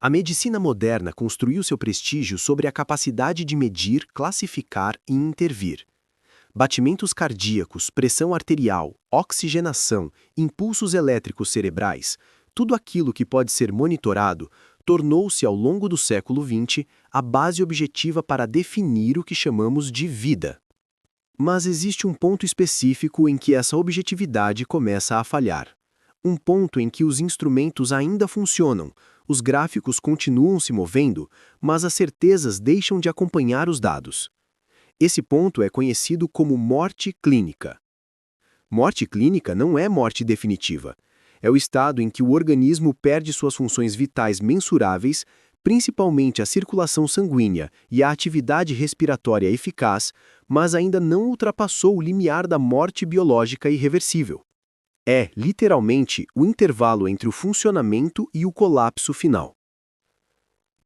A medicina moderna construiu seu prestígio sobre a capacidade de medir, classificar e intervir. Batimentos cardíacos, pressão arterial, oxigenação, impulsos elétricos cerebrais, tudo aquilo que pode ser monitorado, tornou-se ao longo do século XX a base objetiva para definir o que chamamos de vida. Mas existe um ponto específico em que essa objetividade começa a falhar. Um ponto em que os instrumentos ainda funcionam, os gráficos continuam se movendo, mas as certezas deixam de acompanhar os dados. Esse ponto é conhecido como morte clínica. Morte clínica não é morte definitiva. É o estado em que o organismo perde suas funções vitais mensuráveis, principalmente a circulação sanguínea e a atividade respiratória eficaz, mas ainda não ultrapassou o limiar da morte biológica irreversível. É, literalmente, o intervalo entre o funcionamento e o colapso final.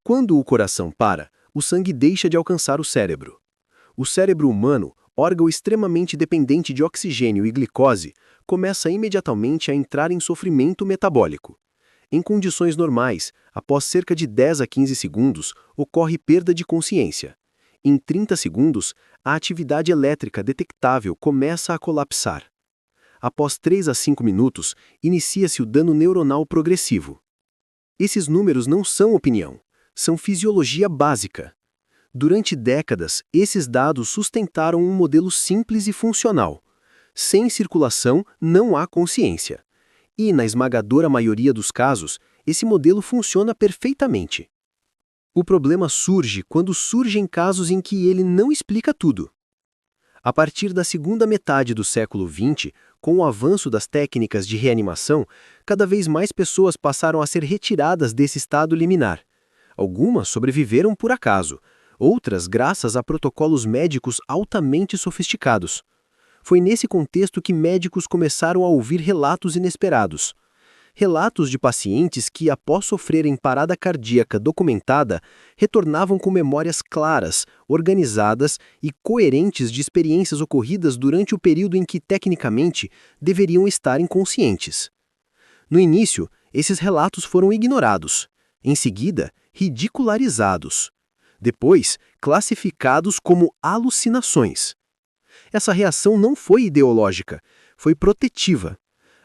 Quando o coração para, o sangue deixa de alcançar o cérebro. O cérebro humano, órgão extremamente dependente de oxigênio e glicose, começa imediatamente a entrar em sofrimento metabólico. Em condições normais, após cerca de 10 a 15 segundos, ocorre perda de consciência. Em 30 segundos, a atividade elétrica detectável começa a colapsar. Após 3 a 5 minutos, inicia-se o dano neuronal progressivo. Esses números não são opinião, são fisiologia básica. Durante décadas, esses dados sustentaram um modelo simples e funcional. Sem circulação, não há consciência. E, na esmagadora maioria dos casos, esse modelo funciona perfeitamente. O problema surge quando surgem casos em que ele não explica tudo. A partir da segunda metade do século XX, com o avanço das técnicas de reanimação, cada vez mais pessoas passaram a ser retiradas desse estado liminar. Algumas sobreviveram por acaso, outras graças a protocolos médicos altamente sofisticados. Foi nesse contexto que médicos começaram a ouvir relatos inesperados. Relatos de pacientes que, após sofrerem parada cardíaca documentada, retornavam com memórias claras, organizadas e coerentes de experiências ocorridas durante o período em que, tecnicamente, deveriam estar inconscientes. No início, esses relatos foram ignorados. Em seguida, ridicularizados. Depois, classificados como alucinações. Essa reação não foi ideológica, foi protetiva.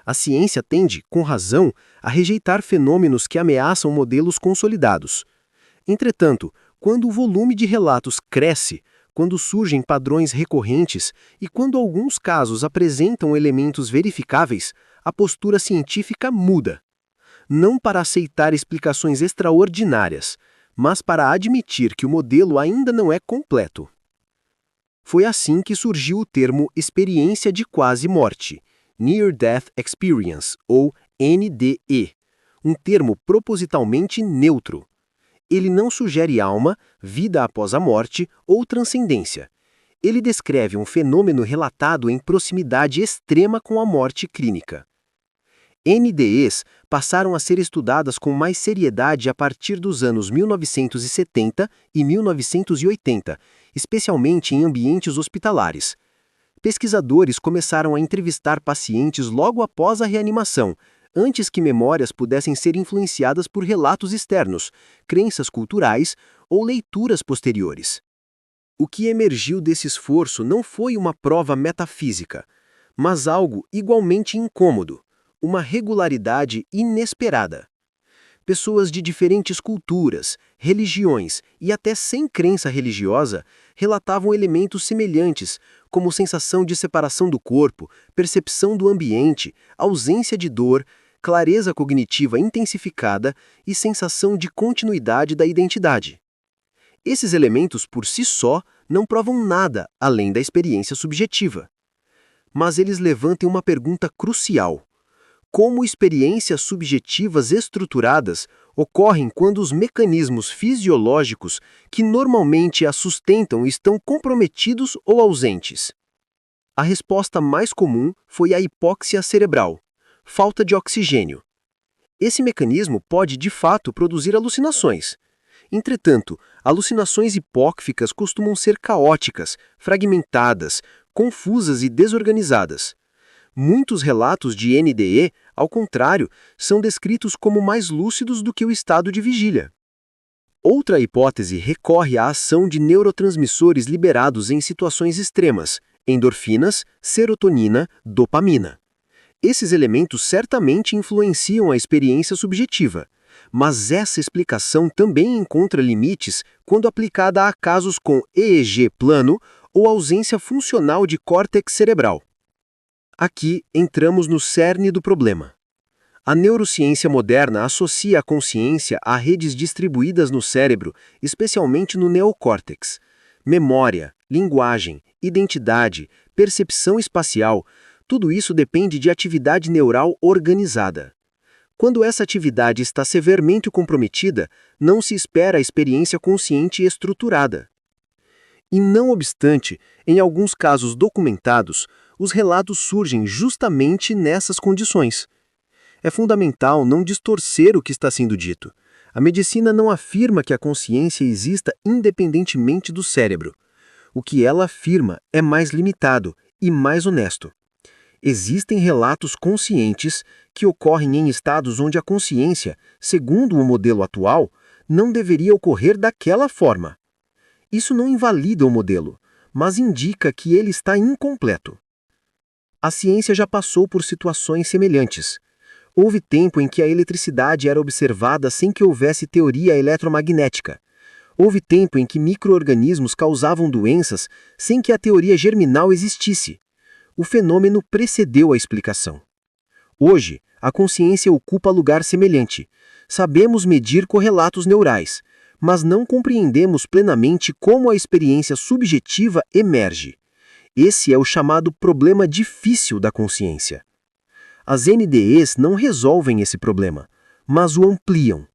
A ciência tende, com razão, a rejeitar fenômenos que ameaçam modelos consolidados. Entretanto, quando o volume de relatos cresce, quando surgem padrões recorrentes e quando alguns casos apresentam elementos verificáveis, a postura científica muda. Não para aceitar explicações extraordinárias, mas para admitir que o modelo ainda não é completo. Foi assim que surgiu o termo experiência de quase morte, Near Death Experience, ou NDE, um termo propositalmente neutro. Ele não sugere alma, vida após a morte ou transcendência. Ele descreve um fenômeno relatado em proximidade extrema com a morte clínica. NDEs passaram a ser estudadas com mais seriedade a partir dos anos 1970 e 1980, especialmente em ambientes hospitalares. Pesquisadores começaram a entrevistar pacientes logo após a reanimação, antes que memórias pudessem ser influenciadas por relatos externos, crenças culturais ou leituras posteriores. O que emergiu desse esforço não foi uma prova metafísica, mas algo igualmente incômodo, uma regularidade inesperada. Pessoas de diferentes culturas, religiões e até sem crença religiosa relatavam elementos semelhantes, como sensação de separação do corpo, percepção do ambiente, ausência de dor, clareza cognitiva intensificada e sensação de continuidade da identidade. Esses elementos por si só não provam nada além da experiência subjetiva. Mas eles levantam uma pergunta crucial. Como experiências subjetivas estruturadas ocorrem quando os mecanismos fisiológicos que normalmente as sustentam estão comprometidos ou ausentes? A resposta mais comum foi a hipóxia cerebral, falta de oxigênio. Esse mecanismo pode, de fato, produzir alucinações. Entretanto, alucinações hipócficas costumam ser caóticas, fragmentadas, confusas e desorganizadas. Muitos relatos de NDE, ao contrário, são descritos como mais lúcidos do que o estado de vigília. Outra hipótese recorre à ação de neurotransmissores liberados em situações extremas, endorfinas, serotonina, dopamina. Esses elementos certamente influenciam a experiência subjetiva, mas essa explicação também encontra limites quando aplicada a casos com EEG plano ou ausência funcional de córtex cerebral. Aqui entramos no cerne do problema. A neurociência moderna associa a consciência a redes distribuídas no cérebro, especialmente no neocórtex. Memória, linguagem, identidade, percepção espacial, tudo isso depende de atividade neural organizada. Quando essa atividade está severamente comprometida, não se espera a experiência consciente estruturada. E não obstante, em alguns casos documentados, os relatos surgem justamente nessas condições. É fundamental não distorcer o que está sendo dito. A medicina não afirma que a consciência exista independentemente do cérebro. O que ela afirma é mais limitado e mais honesto. Existem relatos conscientes que ocorrem em estados onde a consciência, segundo o modelo atual, não deveria ocorrer daquela forma. Isso não invalida o modelo, mas indica que ele está incompleto. A ciência já passou por situações semelhantes. Houve tempo em que a eletricidade era observada sem que houvesse teoria eletromagnética. Houve tempo em que micro-organismos causavam doenças sem que a teoria germinal existisse. O fenômeno precedeu a explicação. Hoje, a consciência ocupa lugar semelhante. Sabemos medir correlatos neurais, mas não compreendemos plenamente como a experiência subjetiva emerge. Esse é o chamado problema difícil da consciência. As NDEs não resolvem esse problema, mas o ampliam.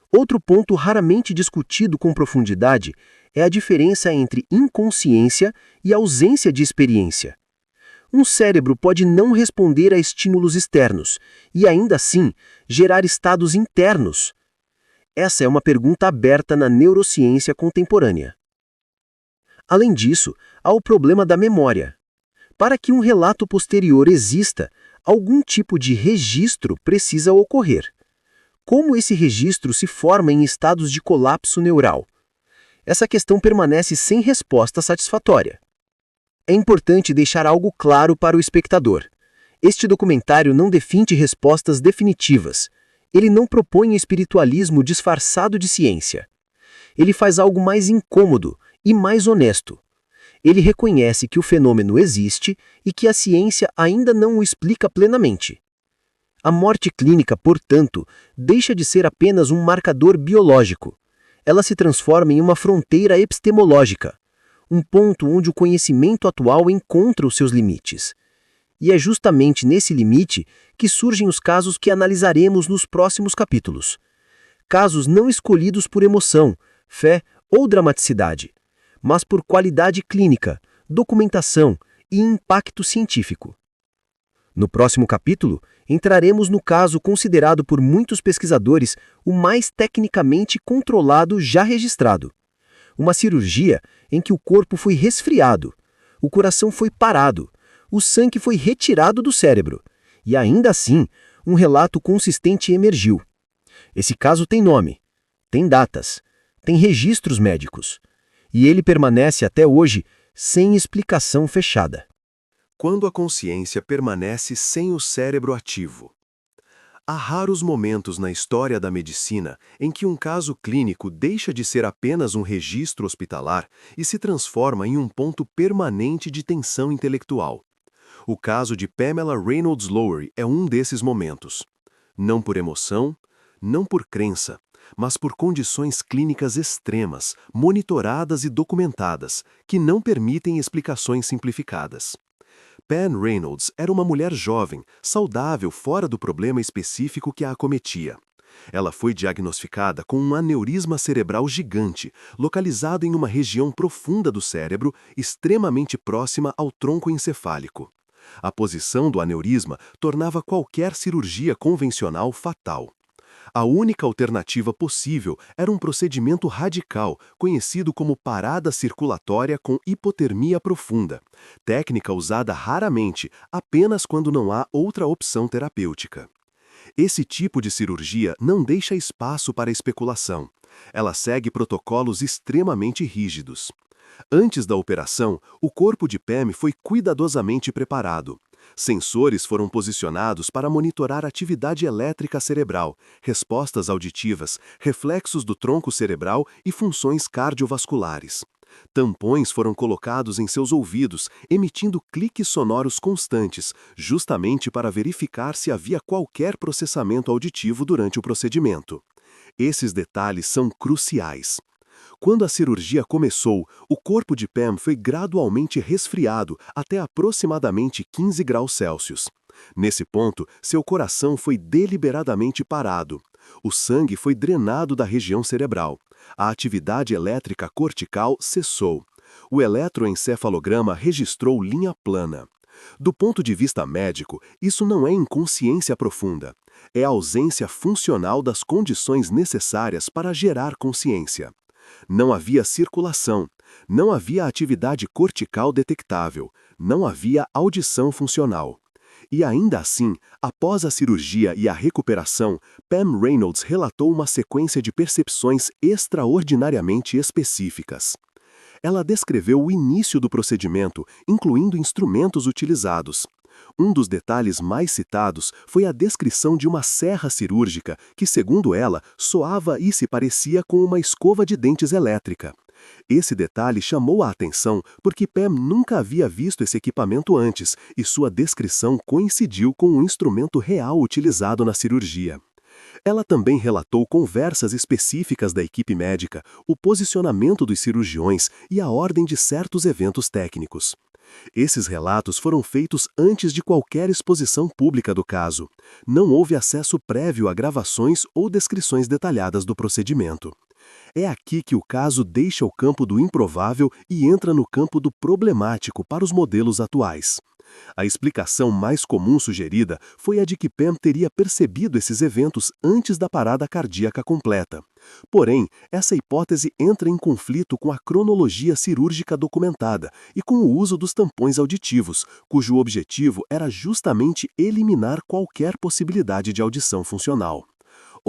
Outro ponto raramente discutido com profundidade é a diferença entre inconsciência e ausência de experiência. Um cérebro pode não responder a estímulos externos e, ainda assim, gerar estados internos. Essa é uma pergunta aberta na neurociência contemporânea. Além disso, há o problema da memória. Para que um relato posterior exista, algum tipo de registro precisa ocorrer. Como esse registro se forma em estados de colapso neural? Essa questão permanece sem resposta satisfatória. É importante deixar algo claro para o espectador. Este documentário não define respostas definitivas. Ele não propõe espiritualismo disfarçado de ciência. Ele faz algo mais incômodo e mais honesto. Ele reconhece que o fenômeno existe e que a ciência ainda não o explica plenamente. A morte clínica, portanto, deixa de ser apenas um marcador biológico. Ela se transforma em uma fronteira epistemológica, um ponto onde o conhecimento atual encontra os seus limites. E é justamente nesse limite que surgem os casos que analisaremos nos próximos capítulos. Casos não escolhidos por emoção, fé ou dramaticidade, mas por qualidade clínica, documentação e impacto científico. No próximo capítulo, entraremos no caso considerado por muitos pesquisadores o mais tecnicamente controlado já registrado. Uma cirurgia em que o corpo foi resfriado, o coração foi parado, o sangue foi retirado do cérebro, e ainda assim, um relato consistente emergiu. Esse caso tem nome, tem datas, tem registros médicos, e ele permanece até hoje sem explicação fechada. Quando a consciência permanece sem o cérebro ativo. Há raros momentos na história da medicina em que um caso clínico deixa de ser apenas um registro hospitalar e se transforma em um ponto permanente de tensão intelectual. O caso de Pamela Reynolds Lowery é um desses momentos. Não por emoção, não por crença, mas por condições clínicas extremas, monitoradas e documentadas, que não permitem explicações simplificadas. Pam Reynolds era uma mulher jovem, saudável fora do problema específico que a acometia. Ela foi diagnosticada com um aneurisma cerebral gigante, localizado em uma região profunda do cérebro, extremamente próxima ao tronco encefálico. A posição do aneurisma tornava qualquer cirurgia convencional fatal. A única alternativa possível era um procedimento radical, conhecido como parada circulatória com hipotermia profunda, técnica usada raramente, apenas quando não há outra opção terapêutica. Esse tipo de cirurgia não deixa espaço para especulação. Ela segue protocolos extremamente rígidos. Antes da operação, o corpo de Pam foi cuidadosamente preparado. Sensores foram posicionados para monitorar atividade elétrica cerebral, respostas auditivas, reflexos do tronco cerebral e funções cardiovasculares. Tampões foram colocados em seus ouvidos, emitindo cliques sonoros constantes, justamente para verificar se havia qualquer processamento auditivo durante o procedimento. Esses detalhes são cruciais. Quando a cirurgia começou, o corpo de Pam foi gradualmente resfriado até aproximadamente 15 graus Celsius. Nesse ponto, seu coração foi deliberadamente parado. O sangue foi drenado da região cerebral. A atividade elétrica cortical cessou. O eletroencefalograma registrou linha plana. Do ponto de vista médico, isso não é inconsciência profunda. É a ausência funcional das condições necessárias para gerar consciência. Não havia circulação, não havia atividade cortical detectável, não havia audição funcional. E ainda assim, após a cirurgia e a recuperação, Pam Reynolds relatou uma sequência de percepções extraordinariamente específicas. Ela descreveu o início do procedimento, incluindo instrumentos utilizados. Um dos detalhes mais citados foi a descrição de uma serra cirúrgica que, segundo ela, soava e se parecia com uma escova de dentes elétrica. Esse detalhe chamou a atenção porque Pam nunca havia visto esse equipamento antes e sua descrição coincidiu com um instrumento real utilizado na cirurgia. Ela também relatou conversas específicas da equipe médica, o posicionamento dos cirurgiões e a ordem de certos eventos técnicos. Esses relatos foram feitos antes de qualquer exposição pública do caso. Não houve acesso prévio a gravações ou descrições detalhadas do procedimento. É aqui que o caso deixa o campo do improvável e entra no campo do problemático para os modelos atuais. A explicação mais comum sugerida foi a de que Pam teria percebido esses eventos antes da parada cardíaca completa. Porém, essa hipótese entra em conflito com a cronologia cirúrgica documentada e com o uso dos tampões auditivos, cujo objetivo era justamente eliminar qualquer possibilidade de audição funcional.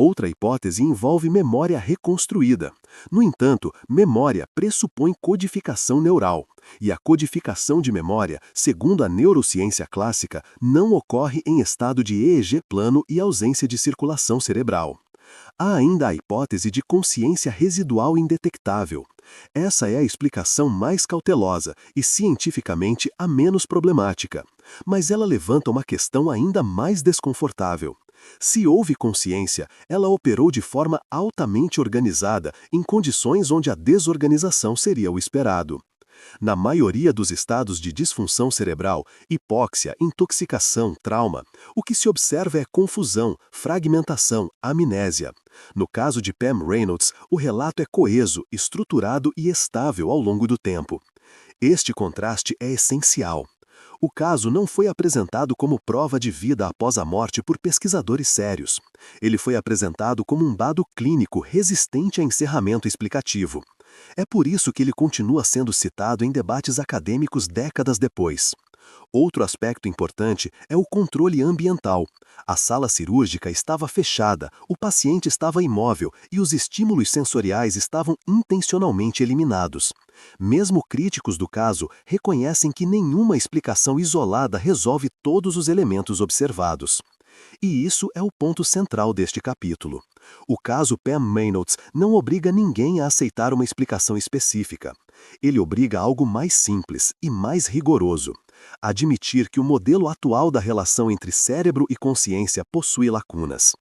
Outra hipótese envolve memória reconstruída. No entanto, memória pressupõe codificação neural. E a codificação de memória, segundo a neurociência clássica, não ocorre em estado de EEG plano e ausência de circulação cerebral. Há ainda a hipótese de consciência residual indetectável. Essa é a explicação mais cautelosa e, cientificamente, a menos problemática. Mas ela levanta uma questão ainda mais desconfortável. Se houve consciência, ela operou de forma altamente organizada, em condições onde a desorganização seria o esperado. Na maioria dos estados de disfunção cerebral, hipóxia, intoxicação, trauma, o que se observa é confusão, fragmentação, amnésia. No caso de Pam Reynolds, o relato é coeso, estruturado e estável ao longo do tempo. Este contraste é essencial. O caso não foi apresentado como prova de vida após a morte por pesquisadores sérios. Ele foi apresentado como um dado clínico resistente a encerramento explicativo. É por isso que ele continua sendo citado em debates acadêmicos décadas depois. Outro aspecto importante é o controle ambiental. A sala cirúrgica estava fechada, o paciente estava imóvel e os estímulos sensoriais estavam intencionalmente eliminados. Mesmo críticos do caso reconhecem que nenhuma explicação isolada resolve todos os elementos observados. E isso é o ponto central deste capítulo. O caso Pam Reynolds não obriga ninguém a aceitar uma explicação específica. Ele obriga a algo mais simples e mais rigoroso: admitir que o modelo atual da relação entre cérebro e consciência possui lacunas.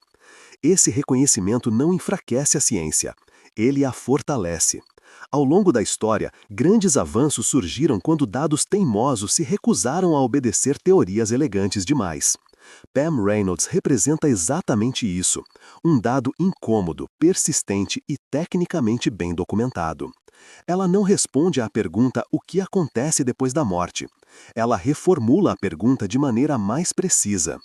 Esse reconhecimento não enfraquece a ciência, ele a fortalece. Ao longo da história, grandes avanços surgiram quando dados teimosos se recusaram a obedecer teorias elegantes demais. Pam Reynolds representa exatamente isso, um dado incômodo, persistente e tecnicamente bem documentado. Ela não responde à pergunta o que acontece depois da morte. Ela reformula a pergunta de maneira mais precisa.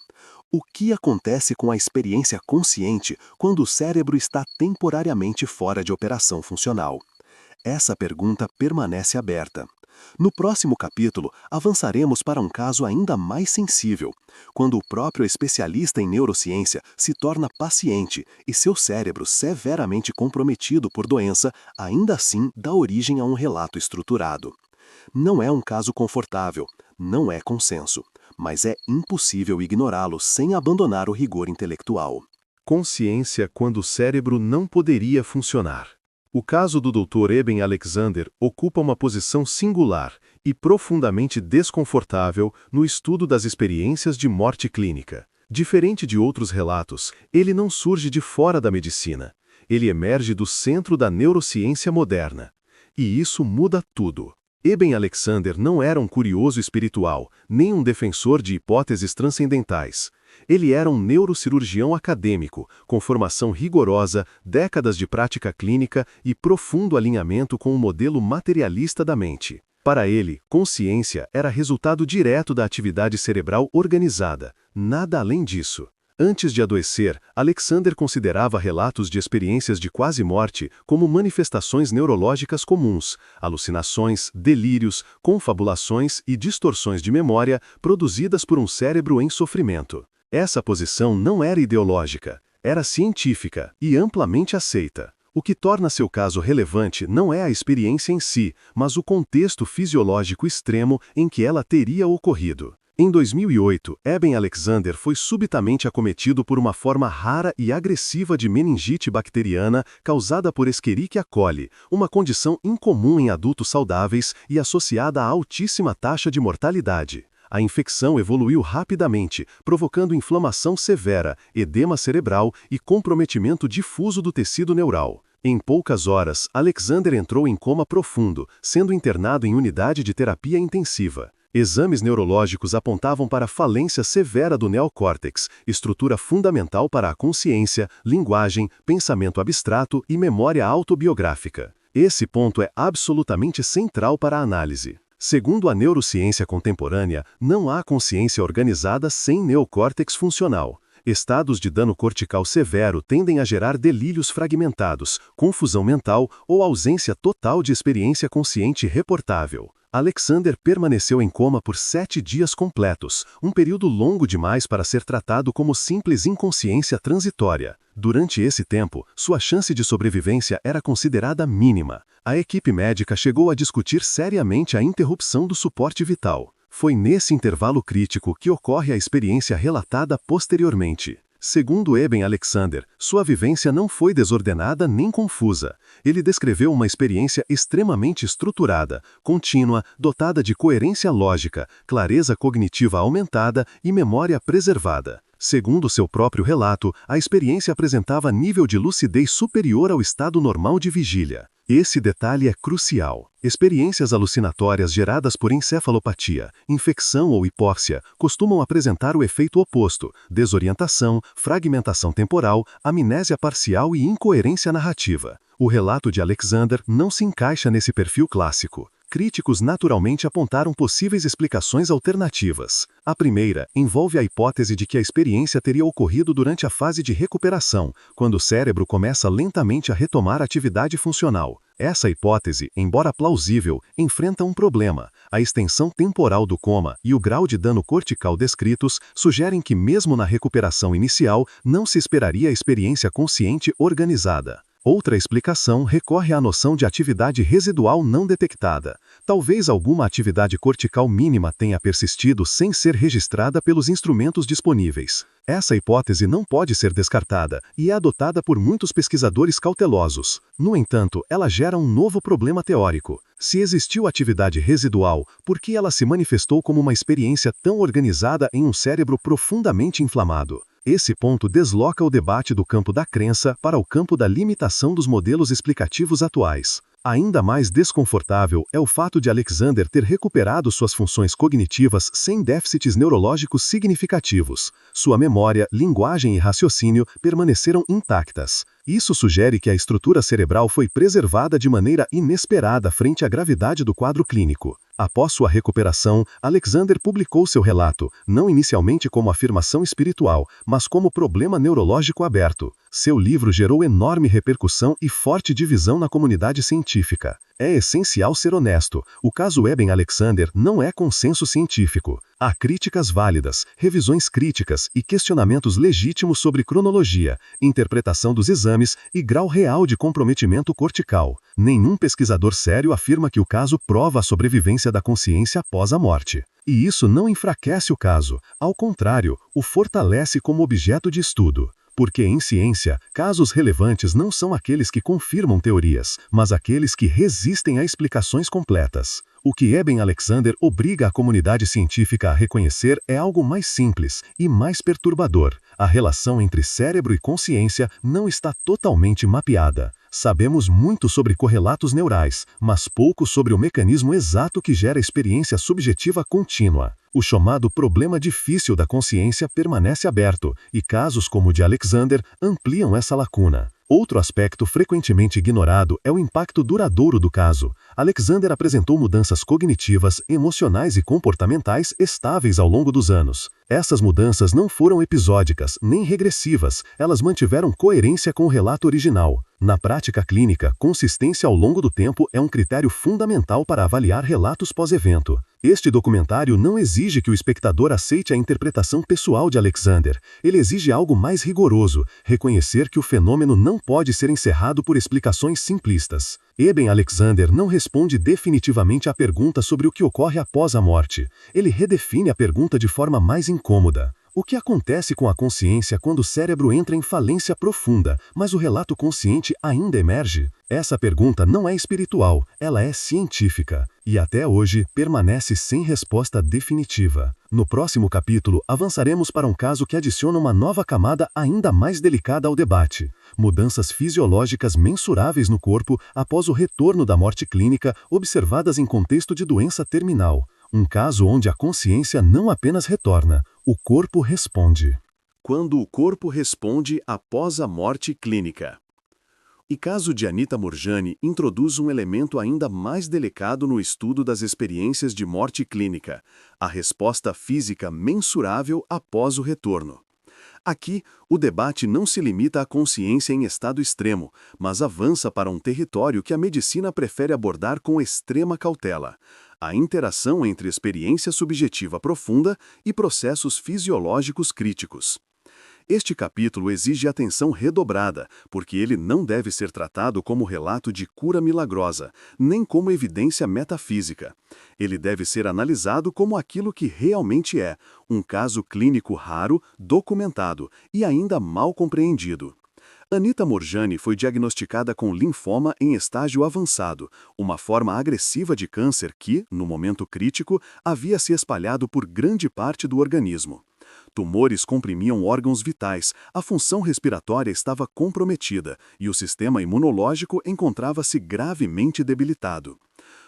O que acontece com a experiência consciente quando o cérebro está temporariamente fora de operação funcional? Essa pergunta permanece aberta. No próximo capítulo, avançaremos para um caso ainda mais sensível, quando o próprio especialista em neurociência se torna paciente e seu cérebro severamente comprometido por doença, ainda assim dá origem a um relato estruturado. Não é um caso confortável, não é consenso, mas é impossível ignorá-lo sem abandonar o rigor intelectual. Consciência quando o cérebro não poderia funcionar. O caso do Dr. Eben Alexander ocupa uma posição singular e profundamente desconfortável no estudo das experiências de morte clínica. Diferente de outros relatos, ele não surge de fora da medicina. Ele emerge do centro da neurociência moderna. E isso muda tudo. Eben Alexander não era um curioso espiritual, nem um defensor de hipóteses transcendentais. Ele era um neurocirurgião acadêmico, com formação rigorosa, décadas de prática clínica e profundo alinhamento com o modelo materialista da mente. Para ele, consciência era resultado direto da atividade cerebral organizada, nada além disso. Antes de adoecer, Alexander considerava relatos de experiências de quase morte como manifestações neurológicas comuns, alucinações, delírios, confabulações e distorções de memória produzidas por um cérebro em sofrimento. Essa posição não era ideológica, era científica e amplamente aceita. O que torna seu caso relevante não é a experiência em si, mas o contexto fisiológico extremo em que ela teria ocorrido. Em 2008, Eben Alexander foi subitamente acometido por uma forma rara e agressiva de meningite bacteriana causada por Escherichia coli, uma condição incomum em adultos saudáveis e associada a altíssima taxa de mortalidade. A infecção evoluiu rapidamente, provocando inflamação severa, edema cerebral e comprometimento difuso do tecido neural. Em poucas horas, Alexander entrou em coma profundo, sendo internado em unidade de terapia intensiva. Exames neurológicos apontavam para falência severa do neocórtex, estrutura fundamental para a consciência, linguagem, pensamento abstrato e memória autobiográfica. Esse ponto é absolutamente central para a análise. Segundo a neurociência contemporânea, não há consciência organizada sem neocórtex funcional. Estados de dano cortical severo tendem a gerar delírios fragmentados, confusão mental ou ausência total de experiência consciente reportável. Alexander permaneceu em coma por 7 dias completos, um período longo demais para ser tratado como simples inconsciência transitória. Durante esse tempo, sua chance de sobrevivência era considerada mínima. A equipe médica chegou a discutir seriamente a interrupção do suporte vital. Foi nesse intervalo crítico que ocorre a experiência relatada posteriormente. Segundo Eben Alexander, sua vivência não foi desordenada nem confusa. Ele descreveu uma experiência extremamente estruturada, contínua, dotada de coerência lógica, clareza cognitiva aumentada e memória preservada. Segundo seu próprio relato, a experiência apresentava nível de lucidez superior ao estado normal de vigília. Esse detalhe é crucial. Experiências alucinatórias geradas por encefalopatia, infecção ou hipóxia costumam apresentar o efeito oposto: desorientação, fragmentação temporal, amnésia parcial e incoerência narrativa. O relato de Alexander não se encaixa nesse perfil clássico. Críticos naturalmente apontaram possíveis explicações alternativas. A primeira envolve a hipótese de que a experiência teria ocorrido durante a fase de recuperação, quando o cérebro começa lentamente a retomar a atividade funcional. Essa hipótese, embora plausível, enfrenta um problema. A extensão temporal do coma e o grau de dano cortical descritos sugerem que, mesmo na recuperação inicial, não se esperaria a experiência consciente organizada. Outra explicação recorre à noção de atividade residual não detectada. Talvez alguma atividade cortical mínima tenha persistido sem ser registrada pelos instrumentos disponíveis. Essa hipótese não pode ser descartada e é adotada por muitos pesquisadores cautelosos. No entanto, ela gera um novo problema teórico. Se existiu atividade residual, por que ela se manifestou como uma experiência tão organizada em um cérebro profundamente inflamado? Esse ponto desloca o debate do campo da crença para o campo da limitação dos modelos explicativos atuais. Ainda mais desconfortável é o fato de Alexander ter recuperado suas funções cognitivas sem déficits neurológicos significativos. Sua memória, linguagem e raciocínio permaneceram intactas. Isso sugere que a estrutura cerebral foi preservada de maneira inesperada frente à gravidade do quadro clínico. Após sua recuperação, Alexander publicou seu relato, não inicialmente como afirmação espiritual, mas como problema neurológico aberto. Seu livro gerou enorme repercussão e forte divisão na comunidade científica. É essencial ser honesto, o caso Eben-Alexander não é consenso científico. Há críticas válidas, revisões críticas e questionamentos legítimos sobre cronologia, interpretação dos exames e grau real de comprometimento cortical. Nenhum pesquisador sério afirma que o caso prova a sobrevivência da consciência após a morte. E isso não enfraquece o caso, ao contrário, o fortalece como objeto de estudo. Porque em ciência, casos relevantes não são aqueles que confirmam teorias, mas aqueles que resistem a explicações completas. O que Eben-Alexander obriga a comunidade científica a reconhecer é algo mais simples e mais perturbador. A relação entre cérebro e consciência não está totalmente mapeada. Sabemos muito sobre correlatos neurais, mas pouco sobre o mecanismo exato que gera experiência subjetiva contínua. O chamado problema difícil da consciência permanece aberto, e casos como o de Alexander ampliam essa lacuna. Outro aspecto frequentemente ignorado é o impacto duradouro do caso. Alexander apresentou mudanças cognitivas, emocionais e comportamentais estáveis ao longo dos anos. Essas mudanças não foram episódicas, nem regressivas, elas mantiveram coerência com o relato original. Na prática clínica, consistência ao longo do tempo é um critério fundamental para avaliar relatos pós-evento. Este documentário não exige que o espectador aceite a interpretação pessoal de Alexander. Ele exige algo mais rigoroso, reconhecer que o fenômeno não pode ser encerrado por explicações simplistas. Eben-Alexander não responde definitivamente à pergunta sobre o que ocorre após a morte. Ele redefine a pergunta de forma mais incômoda. O que acontece com a consciência quando o cérebro entra em falência profunda, mas o relato consciente ainda emerge? Essa pergunta não é espiritual, ela é científica. E até hoje, permanece sem resposta definitiva. No próximo capítulo, avançaremos para um caso que adiciona uma nova camada ainda mais delicada ao debate. Mudanças fisiológicas mensuráveis no corpo após o retorno da morte clínica, observadas em contexto de doença terminal. Um caso onde a consciência não apenas retorna, o corpo responde. Quando o corpo responde após a morte clínica. O caso de Anita Moorjani introduz um elemento ainda mais delicado no estudo das experiências de morte clínica, a resposta física mensurável após o retorno. Aqui, o debate não se limita à consciência em estado extremo, mas avança para um território que a medicina prefere abordar com extrema cautela: a interação entre experiência subjetiva profunda e processos fisiológicos críticos. Este capítulo exige atenção redobrada, porque ele não deve ser tratado como relato de cura milagrosa, nem como evidência metafísica. Ele deve ser analisado como aquilo que realmente é, um caso clínico raro, documentado e ainda mal compreendido. Anita Moorjani foi diagnosticada com linfoma em estágio avançado, uma forma agressiva de câncer que, no momento crítico, havia se espalhado por grande parte do organismo. Tumores comprimiam órgãos vitais, a função respiratória estava comprometida e o sistema imunológico encontrava-se gravemente debilitado.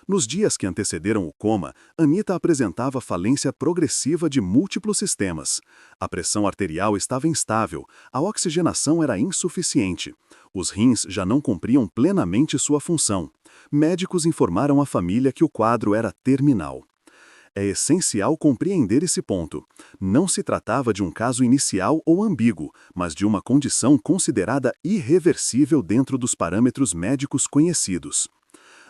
Nos dias que antecederam o coma, Anita apresentava falência progressiva de múltiplos sistemas. A pressão arterial estava instável, a oxigenação era insuficiente. Os rins já não cumpriam plenamente sua função. Médicos informaram à família que o quadro era terminal. É essencial compreender esse ponto. Não se tratava de um caso inicial ou ambíguo, mas de uma condição considerada irreversível dentro dos parâmetros médicos conhecidos.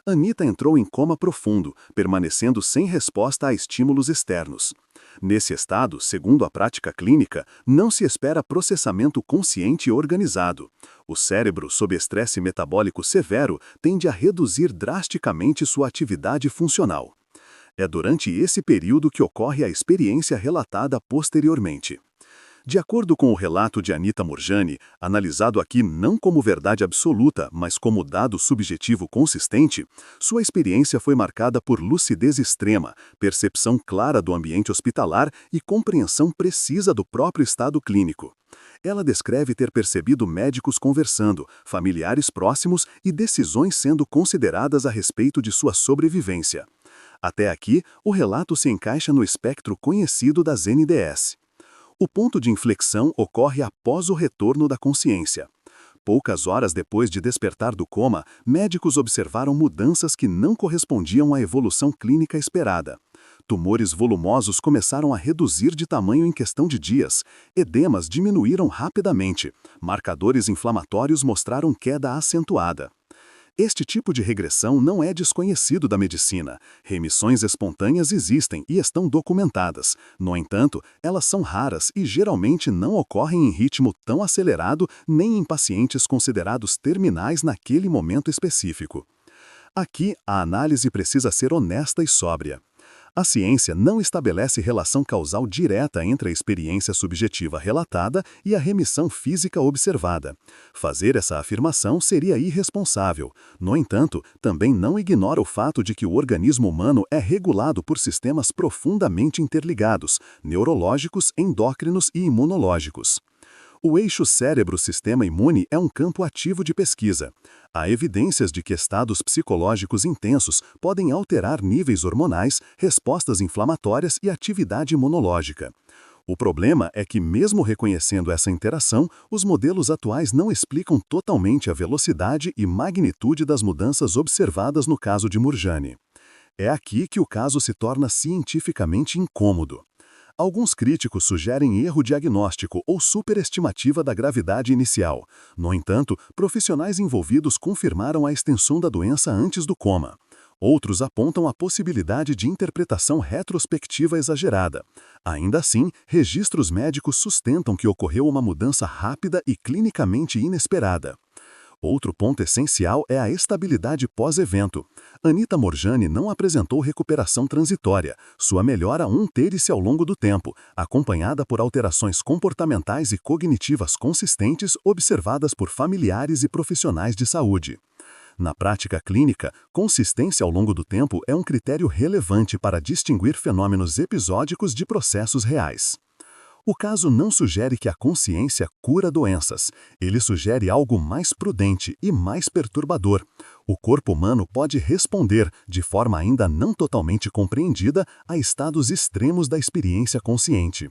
Anita entrou em coma profundo, permanecendo sem resposta a estímulos externos. Nesse estado, segundo a prática clínica, não se espera processamento consciente e organizado. O cérebro, sob estresse metabólico severo, tende a reduzir drasticamente sua atividade funcional. É durante esse período que ocorre a experiência relatada posteriormente. De acordo com o relato de Anita Moorjani, analisado aqui não como verdade absoluta, mas como dado subjetivo consistente, sua experiência foi marcada por lucidez extrema, percepção clara do ambiente hospitalar e compreensão precisa do próprio estado clínico. Ela descreve ter percebido médicos conversando, familiares próximos e decisões sendo consideradas a respeito de sua sobrevivência. Até aqui, o relato se encaixa no espectro conhecido das NDS. O ponto de inflexão ocorre após o retorno da consciência. Poucas horas depois de despertar do coma, médicos observaram mudanças que não correspondiam à evolução clínica esperada. Tumores volumosos começaram a reduzir de tamanho em questão de dias, edemas diminuíram rapidamente, marcadores inflamatórios mostraram queda acentuada. Este tipo de regressão não é desconhecido da medicina. Remissões espontâneas existem e estão documentadas. No entanto, elas são raras e geralmente não ocorrem em ritmo tão acelerado nem em pacientes considerados terminais naquele momento específico. Aqui, a análise precisa ser honesta e sóbria. A ciência não estabelece relação causal direta entre a experiência subjetiva relatada e a remissão física observada. Fazer essa afirmação seria irresponsável. No entanto, também não ignora o fato de que o organismo humano é regulado por sistemas profundamente interligados, neurológicos, endócrinos e imunológicos. O eixo cérebro-sistema imune é um campo ativo de pesquisa. Há evidências de que estados psicológicos intensos podem alterar níveis hormonais, respostas inflamatórias e atividade imunológica. O problema é que, mesmo reconhecendo essa interação, os modelos atuais não explicam totalmente a velocidade e magnitude das mudanças observadas no caso de Murjani. É aqui que o caso se torna cientificamente incômodo. Alguns críticos sugerem erro diagnóstico ou superestimativa da gravidade inicial. No entanto, profissionais envolvidos confirmaram a extensão da doença antes do coma. Outros apontam a possibilidade de interpretação retrospectiva exagerada. Ainda assim, registros médicos sustentam que ocorreu uma mudança rápida e clinicamente inesperada. Outro ponto essencial é a estabilidade pós-evento. Anita Murjani não apresentou recuperação transitória. Sua melhora manteve-se ao longo do tempo, acompanhada por alterações comportamentais e cognitivas consistentes observadas por familiares e profissionais de saúde. Na prática clínica, consistência ao longo do tempo é um critério relevante para distinguir fenômenos episódicos de processos reais. O caso não sugere que a consciência cura doenças. Ele sugere algo mais prudente e mais perturbador. O corpo humano pode responder, de forma ainda não totalmente compreendida, a estados extremos da experiência consciente.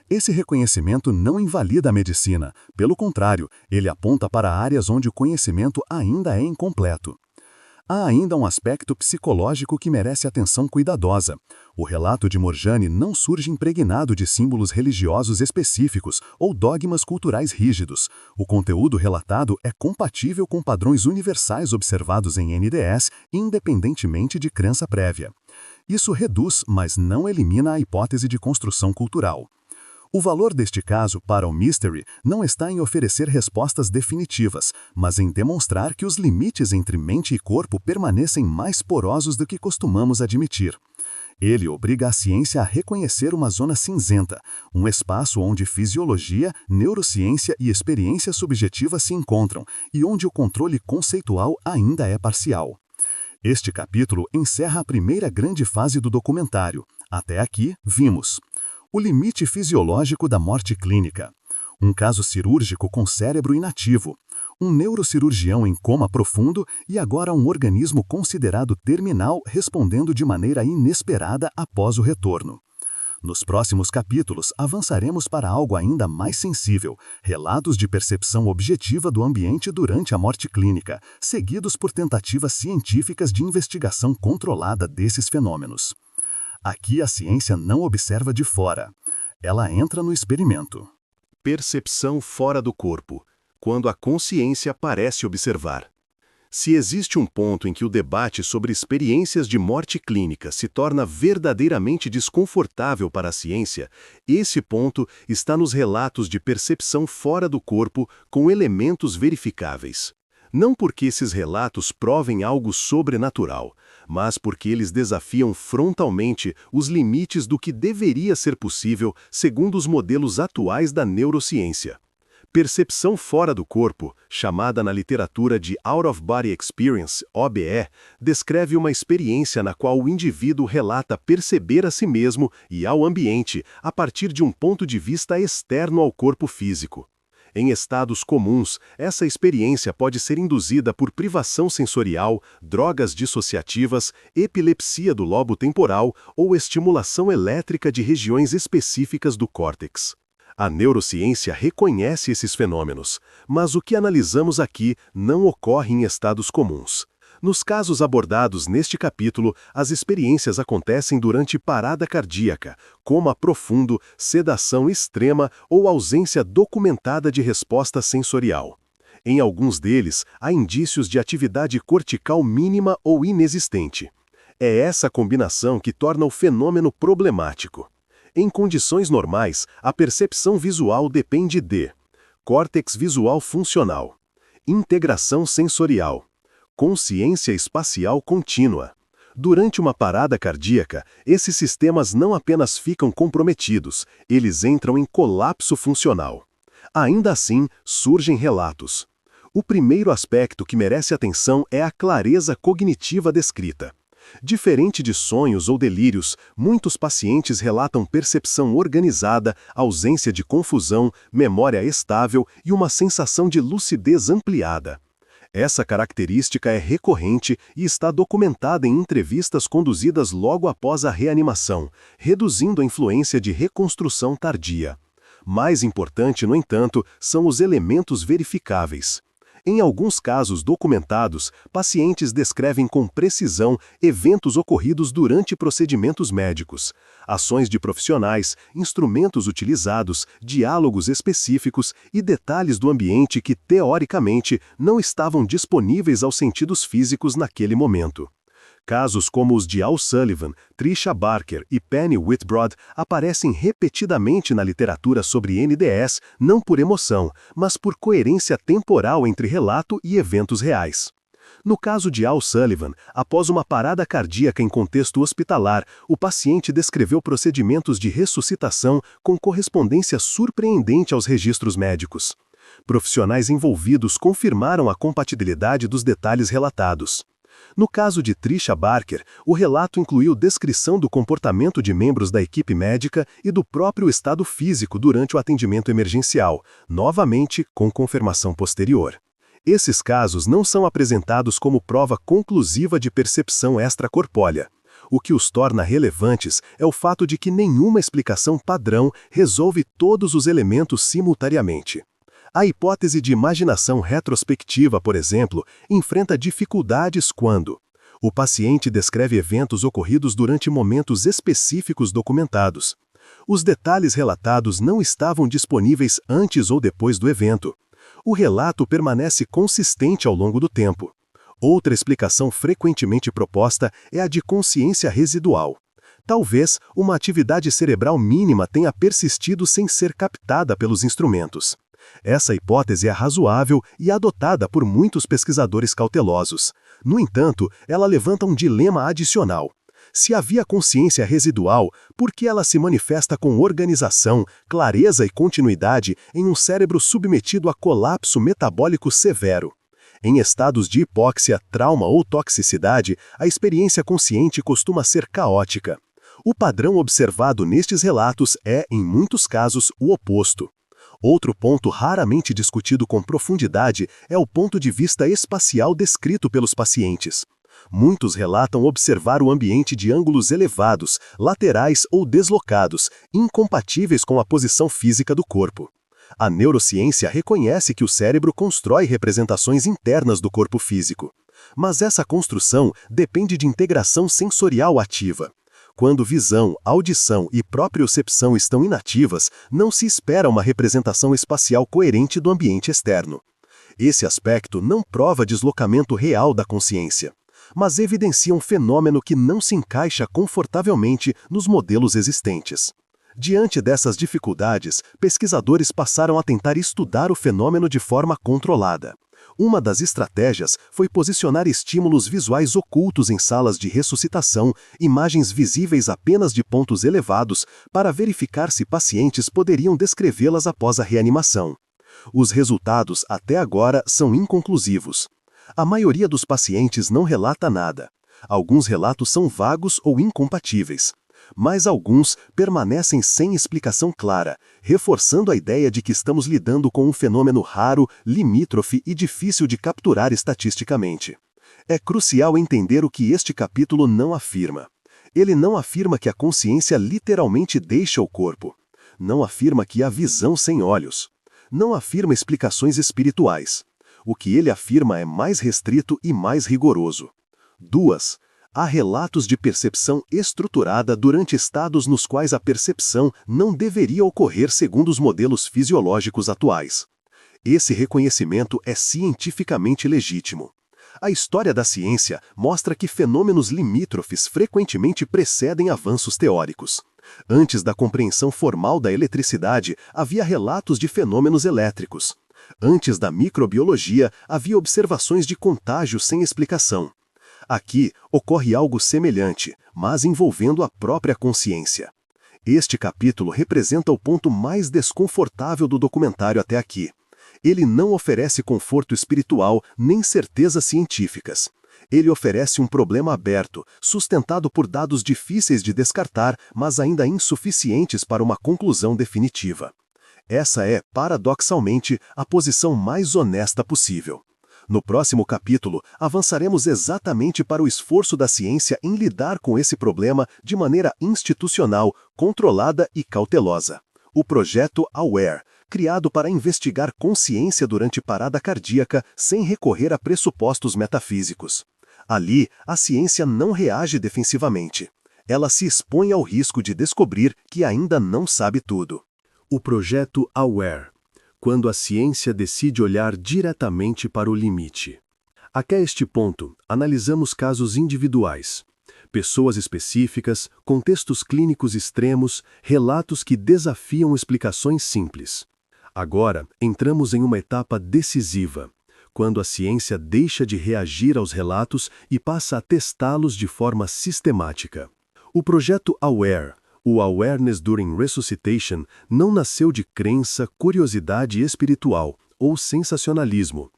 Esse reconhecimento não invalida a medicina. Pelo contrário, ele aponta para áreas onde o conhecimento ainda é incompleto. Há ainda um aspecto psicológico que merece atenção cuidadosa. O relato de Murjani não surge impregnado de símbolos religiosos específicos ou dogmas culturais rígidos. O conteúdo relatado é compatível com padrões universais observados em NDS, independentemente de crença prévia. Isso reduz, mas não elimina a hipótese de construção cultural. O valor deste caso para o Mystery não está em oferecer respostas definitivas, mas em demonstrar que os limites entre mente e corpo permanecem mais porosos do que costumamos admitir. Ele obriga a ciência a reconhecer uma zona cinzenta, um espaço onde fisiologia, neurociência e experiência subjetiva se encontram e onde o controle conceitual ainda é parcial. Este capítulo encerra a primeira grande fase do documentário. Até aqui, vimos o limite fisiológico da morte clínica, um caso cirúrgico com cérebro inativo, um neurocirurgião em coma profundo e agora um organismo considerado terminal respondendo de maneira inesperada após o retorno. Nos próximos capítulos, avançaremos para algo ainda mais sensível, relatos de percepção objetiva do ambiente durante a morte clínica, seguidos por tentativas científicas de investigação controlada desses fenômenos. Aqui a ciência não observa de fora. Ela entra no experimento. Percepção fora do corpo, quando a consciência parece observar. Se existe um ponto em que o debate sobre experiências de morte clínica se torna verdadeiramente desconfortável para a ciência, esse ponto está nos relatos de percepção fora do corpo com elementos verificáveis. Não porque esses relatos provem algo sobrenatural, mas porque eles desafiam frontalmente os limites do que deveria ser possível segundo os modelos atuais da neurociência. Percepção fora do corpo, chamada na literatura de Out of Body Experience, OBE, descreve uma experiência na qual o indivíduo relata perceber a si mesmo e ao ambiente a partir de um ponto de vista externo ao corpo físico. Em estados comuns, essa experiência pode ser induzida por privação sensorial, drogas dissociativas, epilepsia do lobo temporal ou estimulação elétrica de regiões específicas do córtex. A neurociência reconhece esses fenômenos, mas o que analisamos aqui não ocorre em estados comuns. Nos casos abordados neste capítulo, as experiências acontecem durante parada cardíaca, coma profundo, sedação extrema ou ausência documentada de resposta sensorial. Em alguns deles, há indícios de atividade cortical mínima ou inexistente. É essa combinação que torna o fenômeno problemático. Em condições normais, a percepção visual depende de córtex visual funcional, integração sensorial, consciência espacial contínua. Durante uma parada cardíaca, esses sistemas não apenas ficam comprometidos, eles entram em colapso funcional. Ainda assim, surgem relatos. O primeiro aspecto que merece atenção é a clareza cognitiva descrita. Diferente de sonhos ou delírios, muitos pacientes relatam percepção organizada, ausência de confusão, memória estável e uma sensação de lucidez ampliada. Essa característica é recorrente e está documentada em entrevistas conduzidas logo após a reanimação, reduzindo a influência de reconstrução tardia. Mais importante, no entanto, são os elementos verificáveis. Em alguns casos documentados, pacientes descrevem com precisão eventos ocorridos durante procedimentos médicos, ações de profissionais, instrumentos utilizados, diálogos específicos e detalhes do ambiente que, teoricamente, não estavam disponíveis aos sentidos físicos naquele momento. Casos como os de Al Sullivan, Tricia Barker e Penny Whitbrod aparecem repetidamente na literatura sobre NDS, não por emoção, mas por coerência temporal entre relato e eventos reais. No caso de Al Sullivan, após uma parada cardíaca em contexto hospitalar, o paciente descreveu procedimentos de ressuscitação com correspondência surpreendente aos registros médicos. Profissionais envolvidos confirmaram a compatibilidade dos detalhes relatados. No caso de Tricia Barker, o relato incluiu descrição do comportamento de membros da equipe médica e do próprio estado físico durante o atendimento emergencial, novamente com confirmação posterior. Esses casos não são apresentados como prova conclusiva de percepção extracorpórea. O que os torna relevantes é o fato de que nenhuma explicação padrão resolve todos os elementos simultaneamente. A hipótese de imaginação retrospectiva, por exemplo, enfrenta dificuldades quando o paciente descreve eventos ocorridos durante momentos específicos documentados. Os detalhes relatados não estavam disponíveis antes ou depois do evento. O relato permanece consistente ao longo do tempo. Outra explicação frequentemente proposta é a de consciência residual. Talvez uma atividade cerebral mínima tenha persistido sem ser captada pelos instrumentos. Essa hipótese é razoável e adotada por muitos pesquisadores cautelosos. No entanto, ela levanta um dilema adicional. Se havia consciência residual, por que ela se manifesta com organização, clareza e continuidade em um cérebro submetido a colapso metabólico severo? Em estados de hipóxia, trauma ou toxicidade, a experiência consciente costuma ser caótica. O padrão observado nestes relatos é, em muitos casos, o oposto. Outro ponto raramente discutido com profundidade é o ponto de vista espacial descrito pelos pacientes. Muitos relatam observar o ambiente de ângulos elevados, laterais ou deslocados, incompatíveis com a posição física do corpo. A neurociência reconhece que o cérebro constrói representações internas do corpo físico. Mas essa construção depende de integração sensorial ativa. Quando visão, audição e propriocepção estão inativas, não se espera uma representação espacial coerente do ambiente externo. Esse aspecto não prova deslocamento real da consciência, mas evidencia um fenômeno que não se encaixa confortavelmente nos modelos existentes. Diante dessas dificuldades, pesquisadores passaram a tentar estudar o fenômeno de forma controlada. Uma das estratégias foi posicionar estímulos visuais ocultos em salas de ressuscitação, imagens visíveis apenas de pontos elevados, para verificar se pacientes poderiam descrevê-las após a reanimação. Os resultados, até agora, são inconclusivos. A maioria dos pacientes não relata nada. Alguns relatos são vagos ou incompatíveis. Mas alguns permanecem sem explicação clara, reforçando a ideia de que estamos lidando com um fenômeno raro, limítrofe e difícil de capturar estatisticamente. É crucial entender o que este capítulo não afirma. Ele não afirma que a consciência literalmente deixa o corpo. Não afirma que há visão sem olhos. Não afirma explicações espirituais. O que ele afirma é mais restrito e mais rigoroso. 2. Há relatos de percepção estruturada durante estados nos quais a percepção não deveria ocorrer segundo os modelos fisiológicos atuais. Esse reconhecimento é cientificamente legítimo. A história da ciência mostra que fenômenos limítrofes frequentemente precedem avanços teóricos. Antes da compreensão formal da eletricidade, havia relatos de fenômenos elétricos. Antes da microbiologia, havia observações de contágio sem explicação. Aqui ocorre algo semelhante, mas envolvendo a própria consciência. Este capítulo representa o ponto mais desconfortável do documentário até aqui. Ele não oferece conforto espiritual nem certezas científicas. Ele oferece um problema aberto, sustentado por dados difíceis de descartar, mas ainda insuficientes para uma conclusão definitiva. Essa é, paradoxalmente, a posição mais honesta possível. No próximo capítulo, avançaremos exatamente para o esforço da ciência em lidar com esse problema de maneira institucional, controlada e cautelosa. O projeto AWARE, criado para investigar consciência durante parada cardíaca sem recorrer a pressupostos metafísicos. Ali, a ciência não reage defensivamente. Ela se expõe ao risco de descobrir que ainda não sabe tudo. O projeto AWARE, quando a ciência decide olhar diretamente para o limite. Até este ponto, analisamos casos individuais. Pessoas específicas, contextos clínicos extremos, relatos que desafiam explicações simples. Agora, entramos em uma etapa decisiva, quando a ciência deixa de reagir aos relatos e passa a testá-los de forma sistemática. O projeto AWARE, o Awareness During Resuscitation, não nasceu de crença, curiosidade espiritual ou sensacionalismo.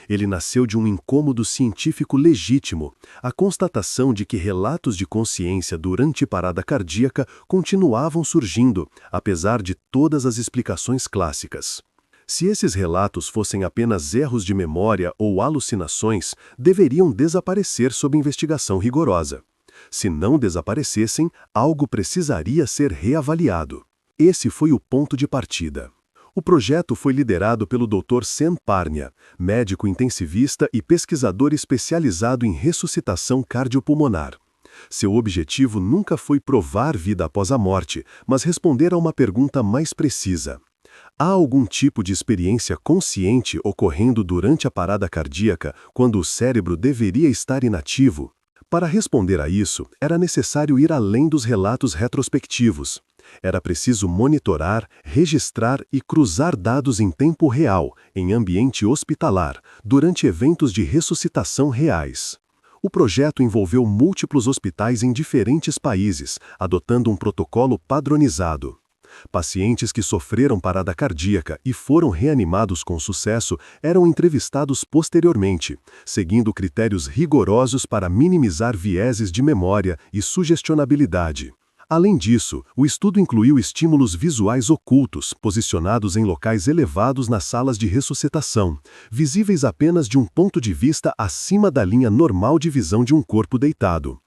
Ele nasceu de um incômodo científico legítimo, a constatação de que relatos de consciência durante parada cardíaca continuavam surgindo, apesar de todas as explicações clássicas. Se esses relatos fossem apenas erros de memória ou alucinações, deveriam desaparecer sob investigação rigorosa. Se não desaparecessem, algo precisaria ser reavaliado. Esse foi o ponto de partida. O projeto foi liderado pelo Dr. Sen Parnia, médico intensivista e pesquisador especializado em ressuscitação cardiopulmonar. Seu objetivo nunca foi provar vida após a morte, mas responder a uma pergunta mais precisa. Há algum tipo de experiência consciente ocorrendo durante a parada cardíaca, quando o cérebro deveria estar inativo? Para responder a isso, era necessário ir além dos relatos retrospectivos. Era preciso monitorar, registrar e cruzar dados em tempo real, em ambiente hospitalar, durante eventos de ressuscitação reais. O projeto envolveu múltiplos hospitais em diferentes países, adotando um protocolo padronizado. Pacientes que sofreram parada cardíaca e foram reanimados com sucesso eram entrevistados posteriormente, seguindo critérios rigorosos para minimizar vieses de memória e sugestionabilidade. Além disso, o estudo incluiu estímulos visuais ocultos, posicionados em locais elevados nas salas de ressuscitação, visíveis apenas de um ponto de vista acima da linha normal de visão de um corpo deitado.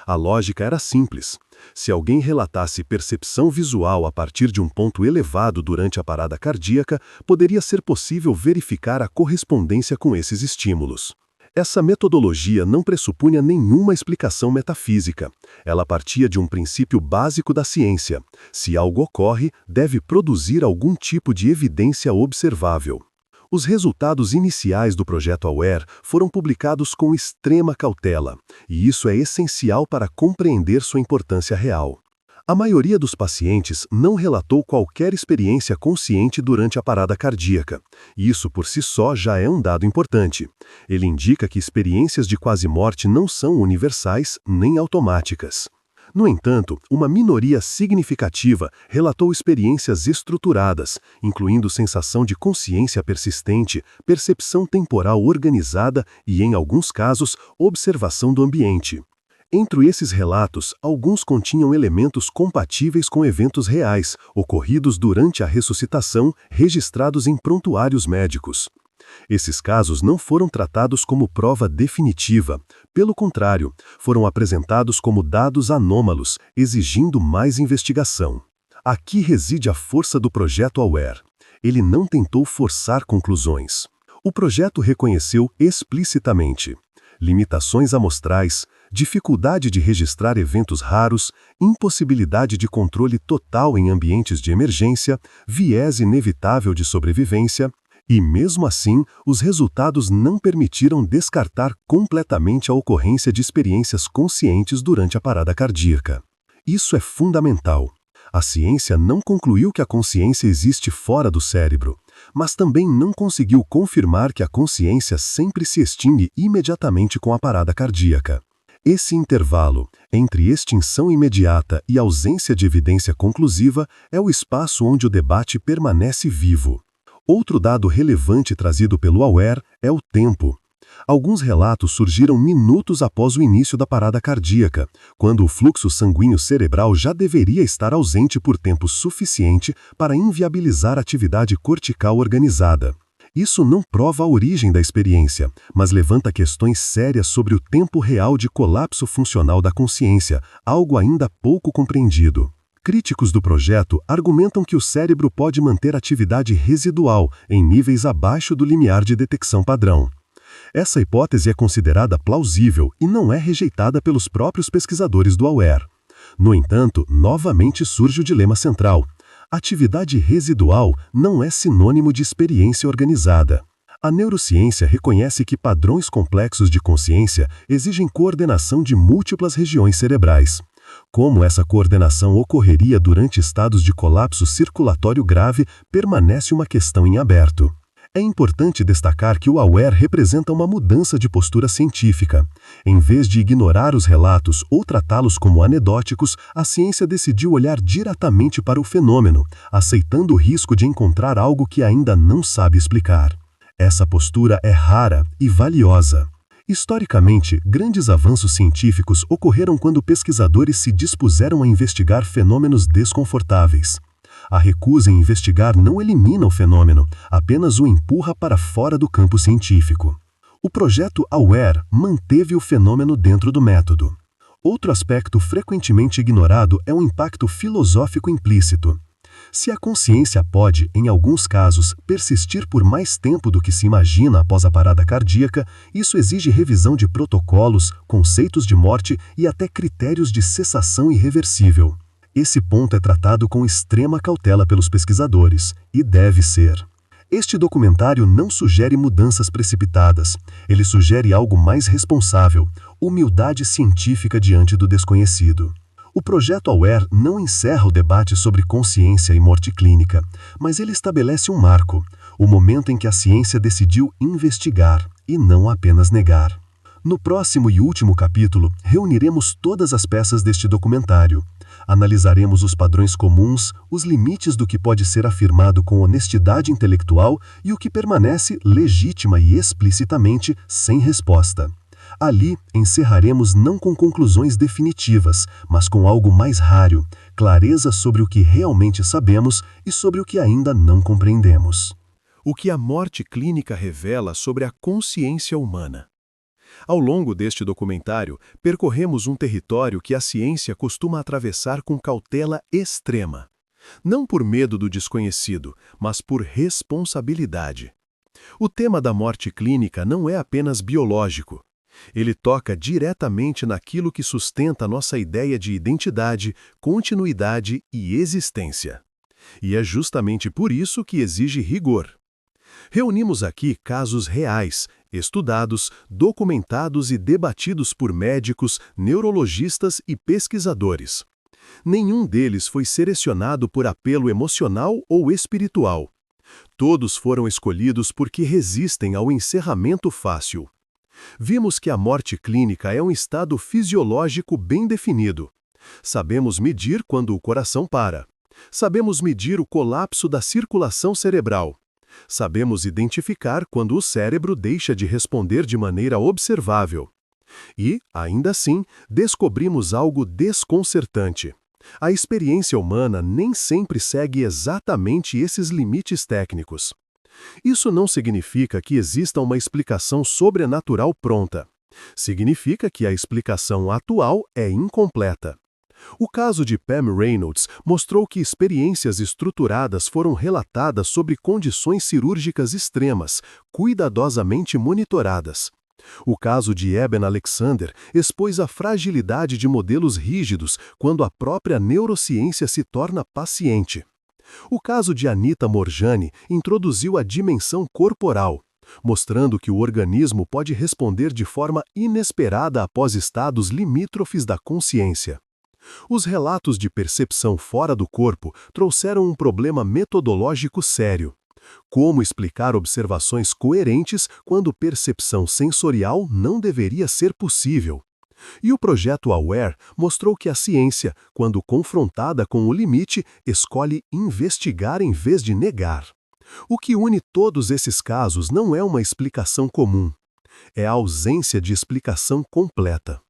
A lógica era simples. Se alguém relatasse percepção visual a partir de um ponto elevado durante a parada cardíaca, poderia ser possível verificar a correspondência com esses estímulos. Essa metodologia não pressupunha nenhuma explicação metafísica. Ela partia de um princípio básico da ciência. Se algo ocorre, deve produzir algum tipo de evidência observável. Os resultados iniciais do projeto AWARE foram publicados com extrema cautela, e isso é essencial para compreender sua importância real. A maioria dos pacientes não relatou qualquer experiência consciente durante a parada cardíaca. Isso por si só já é um dado importante. Ele indica que experiências de quase-morte não são universais nem automáticas. No entanto, uma minoria significativa relatou experiências estruturadas, incluindo sensação de consciência persistente, percepção temporal organizada e, em alguns casos, observação do ambiente. Entre esses relatos, alguns continham elementos compatíveis com eventos reais, ocorridos durante a ressuscitação, registrados em prontuários médicos. Esses casos não foram tratados como prova definitiva. Pelo contrário, foram apresentados como dados anômalos, exigindo mais investigação. Aqui reside a força do projeto AWARE. Ele não tentou forçar conclusões. O projeto reconheceu explicitamente limitações amostrais, dificuldade de registrar eventos raros, impossibilidade de controle total em ambientes de emergência, viés inevitável de sobrevivência, e mesmo assim, os resultados não permitiram descartar completamente a ocorrência de experiências conscientes durante a parada cardíaca. Isso é fundamental. A ciência não concluiu que a consciência existe fora do cérebro, mas também não conseguiu confirmar que a consciência sempre se extingue imediatamente com a parada cardíaca. Esse intervalo, entre extinção imediata e ausência de evidência conclusiva, é o espaço onde o debate permanece vivo. Outro dado relevante trazido pelo AWARE é o tempo. Alguns relatos surgiram minutos após o início da parada cardíaca, quando o fluxo sanguíneo cerebral já deveria estar ausente por tempo suficiente para inviabilizar a atividade cortical organizada. Isso não prova a origem da experiência, mas levanta questões sérias sobre o tempo real de colapso funcional da consciência, algo ainda pouco compreendido. Críticos do projeto argumentam que o cérebro pode manter atividade residual em níveis abaixo do limiar de detecção padrão. Essa hipótese é considerada plausível e não é rejeitada pelos próprios pesquisadores do AWARE. No entanto, novamente surge o dilema central. Atividade residual não é sinônimo de experiência organizada. A neurociência reconhece que padrões complexos de consciência exigem coordenação de múltiplas regiões cerebrais. Como essa coordenação ocorreria durante estados de colapso circulatório grave permanece uma questão em aberto. É importante destacar que o AWARE representa uma mudança de postura científica. Em vez de ignorar os relatos ou tratá-los como anedóticos, a ciência decidiu olhar diretamente para o fenômeno, aceitando o risco de encontrar algo que ainda não sabe explicar. Essa postura é rara e valiosa. Historicamente, grandes avanços científicos ocorreram quando pesquisadores se dispuseram a investigar fenômenos desconfortáveis. A recusa em investigar não elimina o fenômeno, apenas o empurra para fora do campo científico. O projeto AWARE manteve o fenômeno dentro do método. Outro aspecto frequentemente ignorado é o impacto filosófico implícito. Se a consciência pode, em alguns casos, persistir por mais tempo do que se imagina após a parada cardíaca, isso exige revisão de protocolos, conceitos de morte e até critérios de cessação irreversível. Esse ponto é tratado com extrema cautela pelos pesquisadores, e deve ser. Este documentário não sugere mudanças precipitadas, ele sugere algo mais responsável, humildade científica diante do desconhecido. O projeto AWARE não encerra o debate sobre consciência e morte clínica, mas ele estabelece um marco, o momento em que a ciência decidiu investigar, e não apenas negar. No próximo e último capítulo, reuniremos todas as peças deste documentário. Analisaremos os padrões comuns, os limites do que pode ser afirmado com honestidade intelectual e o que permanece legítima e explicitamente sem resposta. Ali, encerraremos não com conclusões definitivas, mas com algo mais raro, clareza sobre o que realmente sabemos e sobre o que ainda não compreendemos. O que a morte clínica revela sobre a consciência humana. Ao longo deste documentário, percorremos um território que a ciência costuma atravessar com cautela extrema. Não por medo do desconhecido, mas por responsabilidade. O tema da morte clínica não é apenas biológico. Ele toca diretamente naquilo que sustenta nossa ideia de identidade, continuidade e existência. E é justamente por isso que exige rigor. Reunimos aqui casos reais, estudados, documentados e debatidos por médicos, neurologistas e pesquisadores. Nenhum deles foi selecionado por apelo emocional ou espiritual. Todos foram escolhidos porque resistem ao encerramento fácil. Vimos que a morte clínica é um estado fisiológico bem definido. Sabemos medir quando o coração para. Sabemos medir o colapso da circulação cerebral. Sabemos identificar quando o cérebro deixa de responder de maneira observável. E, ainda assim, descobrimos algo desconcertante. A experiência humana nem sempre segue exatamente esses limites técnicos. Isso não significa que exista uma explicação sobrenatural pronta. Significa que a explicação atual é incompleta. O caso de Pam Reynolds mostrou que experiências estruturadas foram relatadas sobre condições cirúrgicas extremas, cuidadosamente monitoradas. O caso de Eben Alexander expôs a fragilidade de modelos rígidos quando a própria neurociência se torna paciente. O caso de Anita Moorjani introduziu a dimensão corporal, mostrando que o organismo pode responder de forma inesperada após estados limítrofes da consciência. Os relatos de percepção fora do corpo trouxeram um problema metodológico sério. Como explicar observações coerentes quando percepção sensorial não deveria ser possível? E o projeto AWARE mostrou que a ciência, quando confrontada com o limite, escolhe investigar em vez de negar. O que une todos esses casos não é uma explicação comum. É a ausência de explicação completa.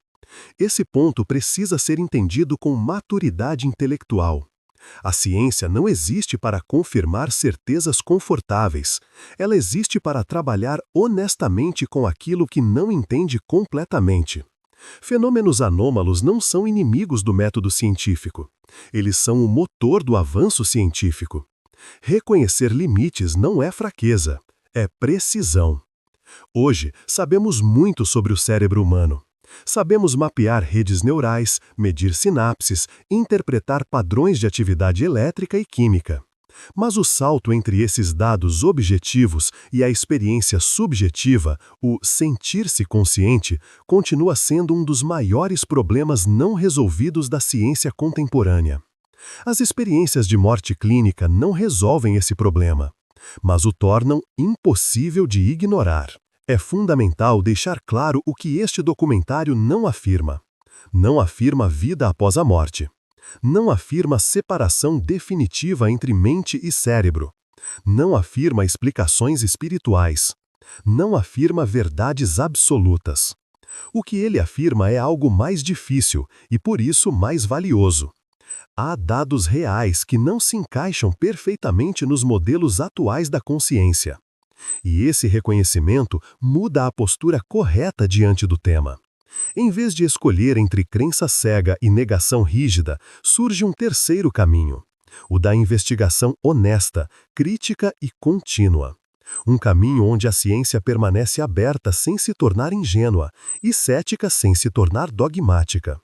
Esse ponto precisa ser entendido com maturidade intelectual. A ciência não existe para confirmar certezas confortáveis. Ela existe para trabalhar honestamente com aquilo que não entende completamente. Fenômenos anômalos não são inimigos do método científico. Eles são o motor do avanço científico. Reconhecer limites não é fraqueza, é precisão. Hoje, sabemos muito sobre o cérebro humano. Sabemos mapear redes neurais, medir sinapses, interpretar padrões de atividade elétrica e química. Mas o salto entre esses dados objetivos e a experiência subjetiva, o sentir-se consciente, continua sendo um dos maiores problemas não resolvidos da ciência contemporânea. As experiências de morte clínica não resolvem esse problema, mas o tornam impossível de ignorar. É fundamental deixar claro o que este documentário não afirma. Não afirma vida após a morte. Não afirma separação definitiva entre mente e cérebro. Não afirma explicações espirituais. Não afirma verdades absolutas. O que ele afirma é algo mais difícil e, por isso, mais valioso. Há dados reais que não se encaixam perfeitamente nos modelos atuais da consciência. E esse reconhecimento muda a postura correta diante do tema. Em vez de escolher entre crença cega e negação rígida, surge um terceiro caminho, o da investigação honesta, crítica e contínua. Um caminho onde a ciência permanece aberta sem se tornar ingênua e cética sem se tornar dogmática.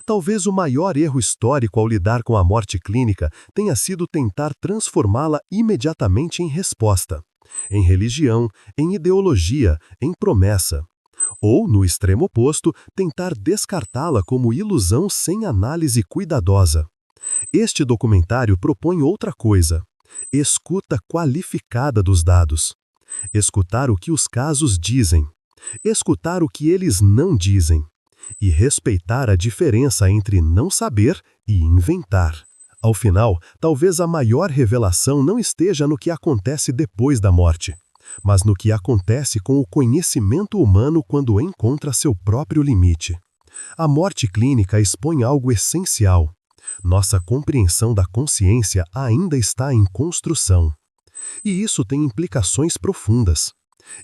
Talvez o maior erro histórico ao lidar com a morte clínica tenha sido tentar transformá-la imediatamente em resposta. Em religião, em ideologia, em promessa. Ou, no extremo oposto, tentar descartá-la como ilusão sem análise cuidadosa. Este documentário propõe outra coisa: escuta qualificada dos dados. Escutar o que os casos dizem. Escutar o que eles não dizem. E respeitar a diferença entre não saber e inventar. Ao final, talvez a maior revelação não esteja no que acontece depois da morte, mas no que acontece com o conhecimento humano quando encontra seu próprio limite. A morte clínica expõe algo essencial. Nossa compreensão da consciência ainda está em construção. E isso tem implicações profundas.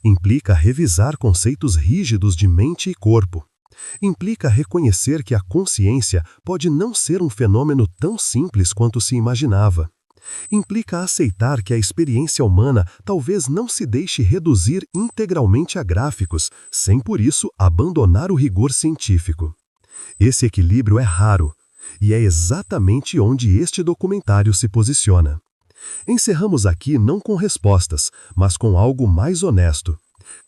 Implica revisar conceitos rígidos de mente e corpo. Implica reconhecer que a consciência pode não ser um fenômeno tão simples quanto se imaginava. Implica aceitar que a experiência humana talvez não se deixe reduzir integralmente a gráficos, sem por isso abandonar o rigor científico. Esse equilíbrio é raro, e é exatamente onde este documentário se posiciona. Encerramos aqui não com respostas, mas com algo mais honesto.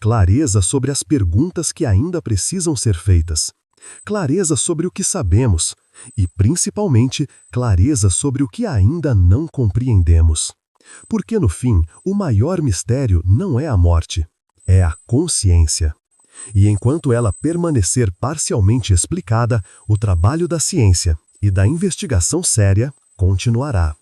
Clareza sobre as perguntas que ainda precisam ser feitas. Clareza sobre o que sabemos. E, principalmente, clareza sobre o que ainda não compreendemos. Porque, no fim, o maior mistério não é a morte, é a consciência. E enquanto ela permanecer parcialmente explicada, o trabalho da ciência e da investigação séria continuará.